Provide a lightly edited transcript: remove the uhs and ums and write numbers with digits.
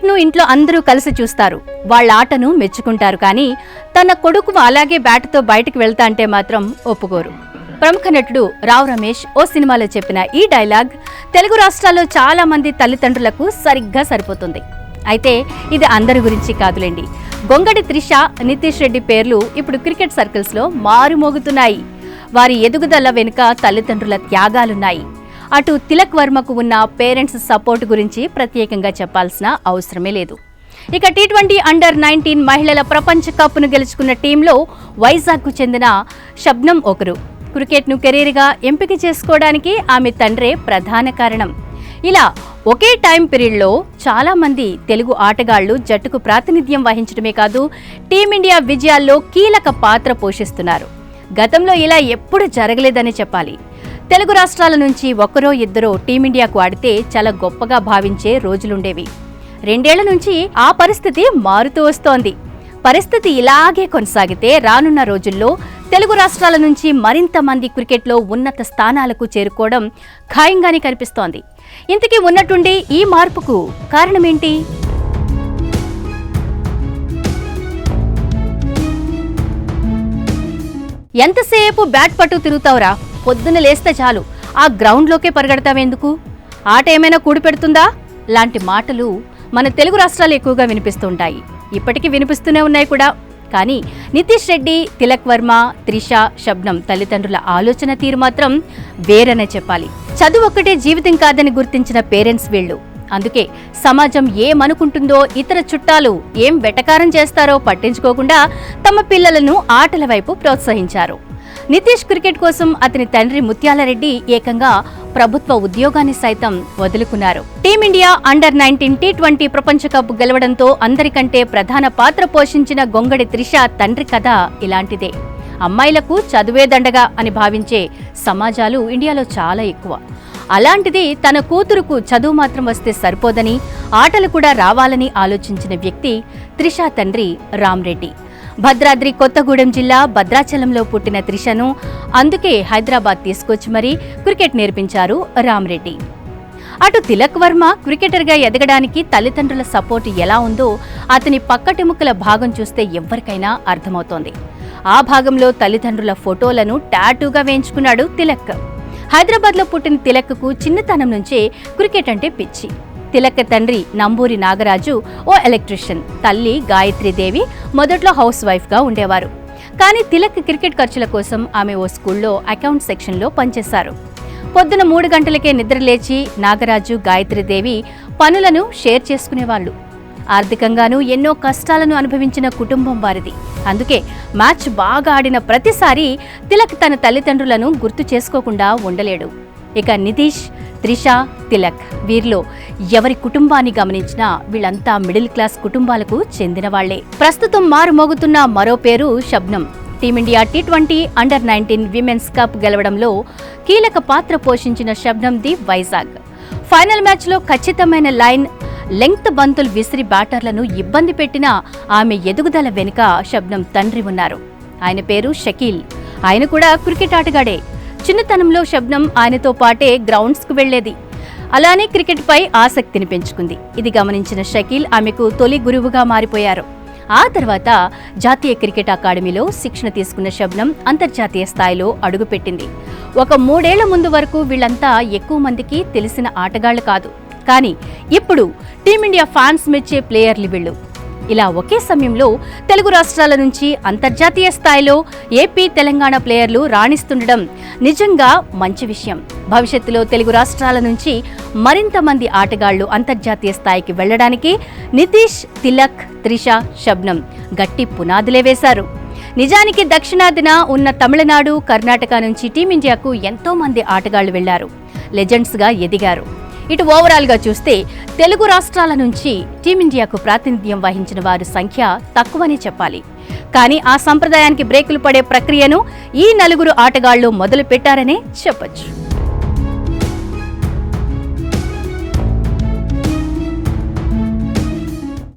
క్రికెట్ను ఇంట్లో అందరూ కలిసి చూస్తారు, వాళ్ళ ఆటను మెచ్చుకుంటారు. కానీ తన కొడుకు అలాగే బ్యాట్తో బయటకు వెళ్తా అంటే మాత్రం ఒప్పుకోరు. ప్రముఖ నటుడు రావు రమేష్ ఓ సినిమాలో చెప్పిన ఈ డైలాగ్ తెలుగు రాష్ట్రాల్లో చాలా మంది తల్లిదండ్రులకు సరిగ్గా సరిపోతుంది. అయితే ఇది అందరి గురించి కాదులేండి. గొంగడి త్రిష, నితీష్ రెడ్డి పేర్లు ఇప్పుడు క్రికెట్ సర్కిల్స్లో మారుమోగుతున్నాయి. వారి ఎదుగుదల వెనుక తల్లిదండ్రుల త్యాగాలున్నాయి. అటు తిలక్ వర్మకు ఉన్న పేరెంట్స్ సపోర్ట్ గురించి ప్రత్యేకంగా చెప్పాల్సిన అవసరమే లేదు. ఇక T20 అండర్-19 మహిళల ప్రపంచ కప్ను గెలుచుకున్న టీంలో వైజాగ్కు చెందిన షబ్నం ఒకరు. క్రికెట్ను కెరీర్గా ఎంపిక చేసుకోవడానికి ఆమె తండ్రే ప్రధాన కారణం. ఇలా ఒకే టైం పీరియడ్లో చాలా మంది తెలుగు ఆటగాళ్లు జట్టుకు ప్రాతినిధ్యం వహించడమే కాదు, టీమిండియా విజయాల్లో కీలక పాత్ర పోషిస్తున్నారు. గతంలో ఇలా ఎప్పుడు జరగలేదని చెప్పాలి. తెలుగు రాష్ట్రాల నుంచి ఒకరో ఇద్దరో టీమిండియాకు ఆడితే చాలా గొప్పగా భావించే రోజులుండేవి. 2 ఏళ్ల నుంచి ఆ పరిస్థితి మారుతూ వస్తోంది. పరిస్థితి ఇలాగే కొనసాగితే రానున్న రోజుల్లో తెలుగు రాష్ట్రాల నుంచి మరింత మంది క్రికెట్లో ఉన్నత స్థానాలకు చేరుకోవడం ఖాయంగానే కనిపిస్తోంది. ఇంతకీ ఉన్నట్టుండి ఈ మార్పుకు కారణమేంటి? ఎంతసేపు బ్యాట్ పట్టు తిరుగుతావురా, పొద్దున లేస్తే చాలు ఆ గ్రౌండ్లోకే పరిగెడతావెందుకు, ఆట ఏమైనా కూడిపెడుతుందా లాంటి మాటలు మన తెలుగు రాష్ట్రాలు ఎక్కువగా వినిపిస్తుంటాయి. ఇప్పటికీ వినిపిస్తూనే ఉన్నాయి కూడా. కానీ నితీష్ రెడ్డి, తిలక్ వర్మ, త్రిష, షబ్నం తల్లిదండ్రుల ఆలోచన తీరు మాత్రం వేరనే చెప్పాలి. చదువు ఒక్కటే జీవితం కాదని గుర్తించిన పేరెంట్స్ వీళ్ళు. అందుకే సమాజం ఏమనుకుంటుందో, ఇతర చుట్టాలు ఏం వెటకారం చేస్తారో పట్టించుకోకుండా తమ పిల్లలను ఆటల వైపు ప్రోత్సహించారు. నితీష్ క్రికెట్ కోసం అతని తండ్రి ముత్యాలరెడ్డి ఏకంగా ప్రభుత్వ ఉద్యోగాన్ని సైతం వదులుకున్నారు. టీమిండియా అండర్-19 T20 ప్రపంచ కప్ గెలవడంతో అందరికంటే ప్రధాన పాత్ర పోషించిన గొంగడి త్రిష తండ్రి కథ ఇలాంటిదే. అమ్మాయిలకు చదువే దండగా అని భావించే సమాజాలు ఇండియాలో చాలా ఎక్కువ. అలాంటిది తన కూతురుకు చదువు మాత్రం వస్తే సరిపోదని, ఆటలు కూడా రావాలని ఆలోచించిన వ్యక్తి త్రిష తండ్రి రామ్రెడ్డి. భద్రాద్రి కొత్తగూడెం జిల్లా భద్రాచలంలో పుట్టిన త్రిషను అందుకే హైదరాబాద్ తీసుకొచ్చి మరీ క్రికెట్ నేర్పించారు రామ్రెడ్డి. అటు తిలక్ వర్మ క్రికెటర్గా ఎదగడానికి తల్లిదండ్రుల సపోర్ట్ ఎలా ఉందో అతని పక్కటెముకల భాగం చూస్తే ఎవ్వరికైనా అర్థమవుతోంది. ఆ భాగంలో తల్లిదండ్రుల ఫోటోలను టాటూగా వేయించుకున్నాడు తిలక్. హైదరాబాద్లో పుట్టిన తిలక్కు చిన్నతనం నుంచే క్రికెట్ అంటే పిచ్చి. తిలక్ తండ్రి నంబూరి నాగరాజు ఓ ఎలక్ట్రీషియన్, తల్లి గాయత్రీదేవి మొదట్లో హౌస్ వైఫ్గా ఉండేవారు. కానీ తిలక్ క్రికెట్ ఖర్చుల కోసం ఆమె ఓ స్కూల్లో అకౌంట్ సెక్షన్లో పనిచేశారు. పొద్దున 3 గంటలకే నిద్రలేచి నాగరాజు, గాయత్రీదేవి పనులను షేర్ చేసుకునేవాళ్లు. ఆర్థికంగానూ ఎన్నో కష్టాలను అనుభవించిన కుటుంబం వారిది. అందుకే మ్యాచ్ బాగా ఆడిన ప్రతిసారి తిలక్ తన తల్లిదండ్రులను గుర్తు చేసుకోకుండా ఉండలేడు. ఇక నితీష్, త్రిష, తిలక్ వీరిలో ఎవరి కుటుంబాన్ని గమనించినా వీళ్ళంతా మిడిల్ క్లాస్ కుటుంబాలకు చెందిన వాళ్లే. ప్రస్తుతం మారుమోగుతున్న మరో పేరు Shabnam. Team India T20 under nineteen women's cup గెలవడంలో కీలక పాత్ర పోషించిన షబ్నం ది వైజాగ్. ఫైనల్ మ్యాచ్లో ఖచ్చితమైన లైన్, లెంగ్త్ బంతులు విసిరి బ్యాటర్లను ఇబ్బంది పెట్టిన ఆమె ఎదుగుదల వెనుక షబ్నం తండ్రి ఉన్నారు. ఆయన పేరు షకీల్. ఆయన కూడా క్రికెట్ ఆటగాడే. చిన్నతనంలో షబ్నం ఆయనతో పాటే గ్రౌండ్స్కు వెళ్లేది. అలానే క్రికెట్పై ఆసక్తిని పెంచుకుంది. ఇది గమనించిన షకీల్ ఆమెకు తొలి గురువుగా మారిపోయారు. ఆ తర్వాత జాతీయ క్రికెట్ అకాడమీలో శిక్షణ తీసుకున్న షబ్నం అంతర్జాతీయ స్థాయిలో అడుగుపెట్టింది. ఒక 3 ఏళ్ల ముందు వరకు వీళ్లంతా ఎక్కువ మందికి తెలిసిన ఆటగాళ్లు కాదు. కానీ ఇప్పుడు టీమిండియా ఫ్యాన్స్ మెచ్చే ప్లేయర్లు వీళ్ళు. ఇలా ఒకే సమయంలో తెలుగు రాష్ట్రాల నుంచి అంతర్జాతీయ స్థాయిలో ఏపీ, తెలంగాణ ప్లేయర్లు రాణిస్తుండడం నిజంగా మంచి విషయం. భవిష్యత్తులో తెలుగు రాష్ట్రాల నుంచి మరింత మంది ఆటగాళ్లు అంతర్జాతీయ స్థాయికి వెళ్లడానికి నితీష్, తిలక్, త్రిష, షబ్నం గట్టి పునాదులే వేశారు. నిజానికి దక్షిణాదిన ఉన్న తమిళనాడు, కర్ణాటక నుంచి టీమిండియాకు ఎంతో మంది ఆటగాళ్లు వెళ్లారు, లెజెండ్స్గా ఎదిగారు. ఇటు ఓవరాల్గా చూస్తే తెలుగు రాష్ట్రాల నుంచి టీమిండియాకు ప్రాతినిధ్యం వహించిన వారి సంఖ్య తక్కువనే చెప్పాలి. కానీ ఆ సంప్రదాయానికి బ్రేకులు పడే ప్రక్రియను ఈ 4 ఆటగాళ్లు మొదలు పెట్టారనే చెప్పొచ్చు.